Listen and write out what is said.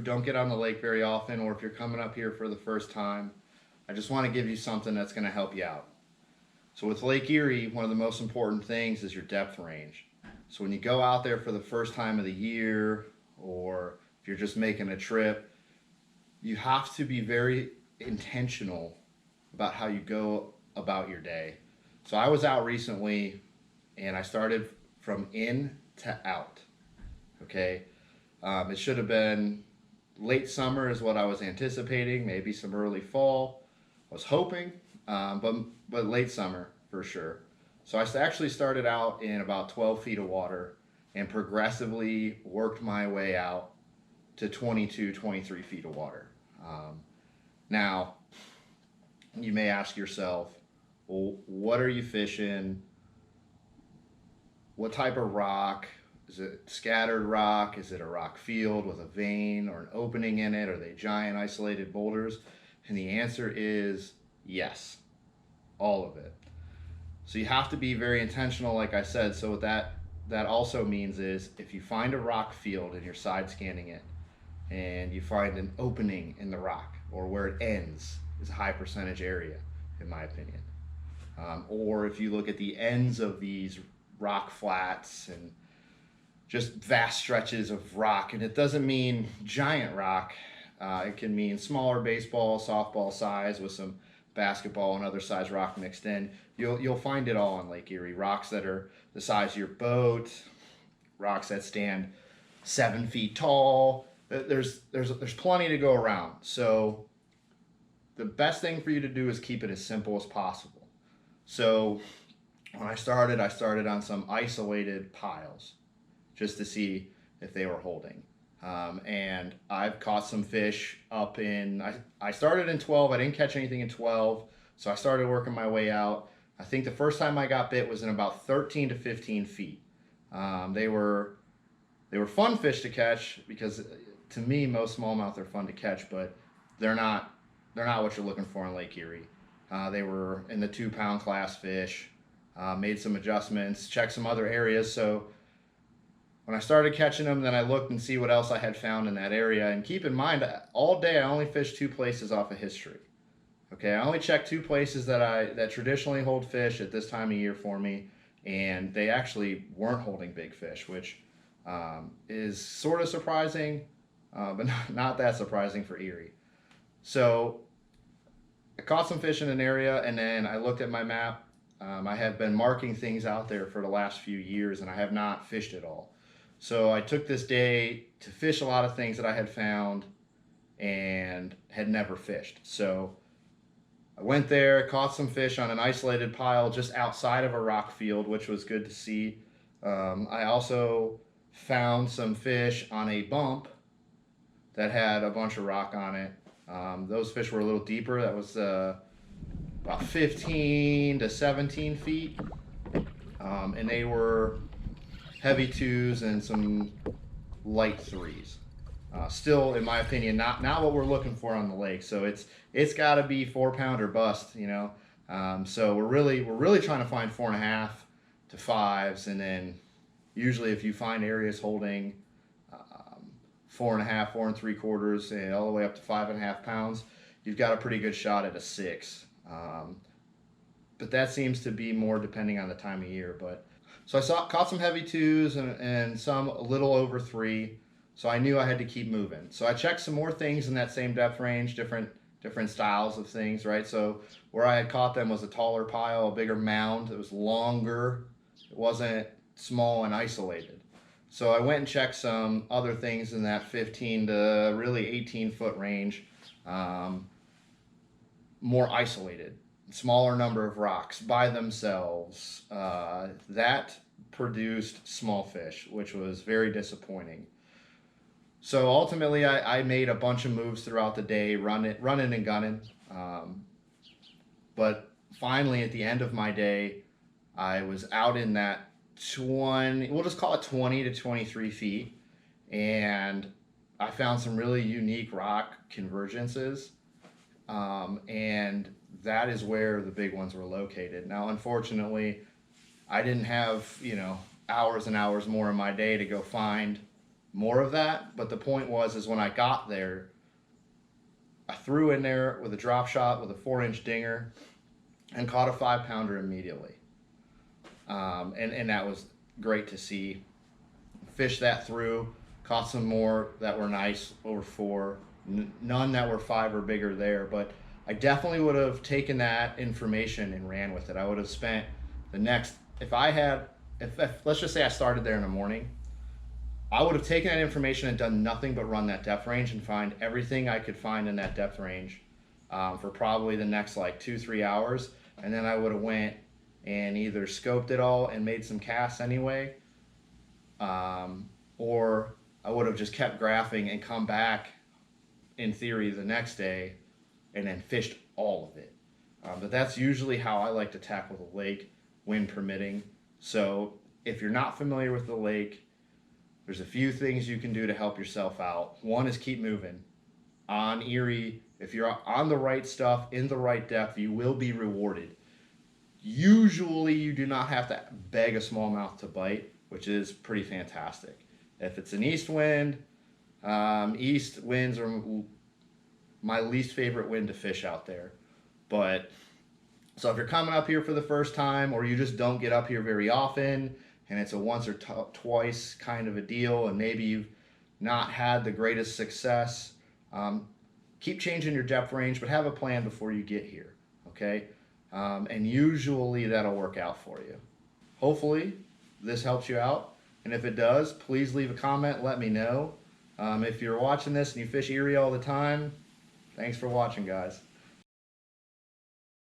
don't get on the lake very often, or if you're coming up here for the first time, I just want to give you something that's going to help you out. So with Lake Erie, one of the most important things is your depth range. So when you go out there for the first time of the year, or if you're just making a trip, you have to be very intentional about how you go about your day. So I was out recently and I started from in to out. Okay. It should have been late summer is what I was anticipating, maybe some early fall. I was hoping, but late summer for sure. So I actually started out in about 12 feet of water and progressively worked my way out to 22, 23 feet of water. Now, you may ask yourself, well, what are you fishing? What type of rock? Is it scattered rock? Is it a rock field with a vein or an opening in it? Are they giant isolated boulders? And the answer is yes, all of it. So you have to be very intentional, like I said. So what that also means is if you find a rock field and you're side scanning it and you find an opening in the rock or where it ends is a high percentage area, in my opinion. Or if you look at the ends of these rock flats and just vast stretches of rock, and it doesn't mean giant rock. It can mean smaller baseball, softball size with some basketball and other size rock mixed in. You'll find it all on Lake Erie. Rocks that are the size of your boat, rocks that stand 7 feet tall. There's plenty to go around. So the best thing for you to do is keep it as simple as possible. So when I started on some isolated piles just to see if they were holding. And I've caught some fish up in, I started in 12. I didn't catch anything in 12. So I started working my way out. I think the first time I got bit was in about 13 to 15 feet. They were fun fish to catch because to me, most smallmouth are fun to catch, but they're not what you're looking for in Lake Erie. They were in the 2-pound class fish, made some adjustments, checked some other areas. So when I started catching them, then I looked and see what else I had found in that area. And keep in mind, all day I only fished 2 places off of history. Okay, I only checked 2 places that traditionally hold fish at this time of year for me, and they actually weren't holding big fish, which is sort of surprising, but not that surprising for Erie. So I caught some fish in an area, and then I looked at my map. I have been marking things out there for the last few years, and I have not fished it all. So I took this day to fish a lot of things that I had found and had never fished. So I went there, caught some fish on an isolated pile just outside of a rock field, which was good to see. I also found some fish on a bump that had a bunch of rock on it. Those fish were a little deeper. That was about 15 to 17 feet. And they were heavy 2s and some light 3s. Still, in my opinion, not what we're looking for on the lake. So it's got to be 4-pound or bust, you know. So we're really trying to find 4.5 to 5s, and then usually if you find areas holding 4.5, 4 3/4, and all the way up to 5.5 pounds, you've got a pretty good shot at a 6. But that seems to be more depending on the time of year. But so caught some heavy 2s and some a little over 3. So I knew I had to keep moving. So I checked some more things in that same depth range, different styles of things, right? So where I had caught them was a taller pile, a bigger mound. It was longer. It wasn't small and isolated. So I went and checked some other things in that 15 to really 18-foot range, more isolated, smaller number of rocks by themselves. That produced small fish, which was very disappointing. So ultimately, I made a bunch of moves throughout the day, running and gunning. But finally, at the end of my day, I was out in that 20, we'll just call it 20 to 23 feet. And I found some really unique rock convergences. And that is where the big ones were located. Now, unfortunately, I didn't have, hours and hours more in my day to go find more of that. But the point was, is when I got there, I threw in there with a drop shot with a 4-inch dinger and caught a 5-pounder immediately. And that was great to see. Fished that through, caught some more that were nice over 4, none that were 5 or bigger there, but I definitely would have taken that information and ran with it. I would have spent the next, if let's just say I started there in the morning, I would have taken that information and done nothing but run that depth range and find everything I could find in that depth range for probably the next like 2-3 hours. And then I would have went and either scoped it all and made some casts anyway, or I would have just kept graphing and come back in theory the next day and then fished all of it. But that's usually how I like to tackle the lake, wind permitting. So if you're not familiar with the lake, there's a few things you can do to help yourself out. One is keep moving. On Erie, if you're on the right stuff, in the right depth, you will be rewarded. Usually you do not have to beg a smallmouth to bite, which is pretty fantastic. If it's an east wind, east winds are my least favorite wind to fish out there. But so if you're coming up here for the first time, or you just don't get up here very often, and it's a once or twice kind of a deal, and maybe you've not had the greatest success, keep changing your depth range, but have a plan before you get here, okay? And usually that'll work out for you. Hopefully this helps you out, and if it does, please leave a comment, let me know. If you're watching this and you fish Erie all the time, thanks for watching, guys.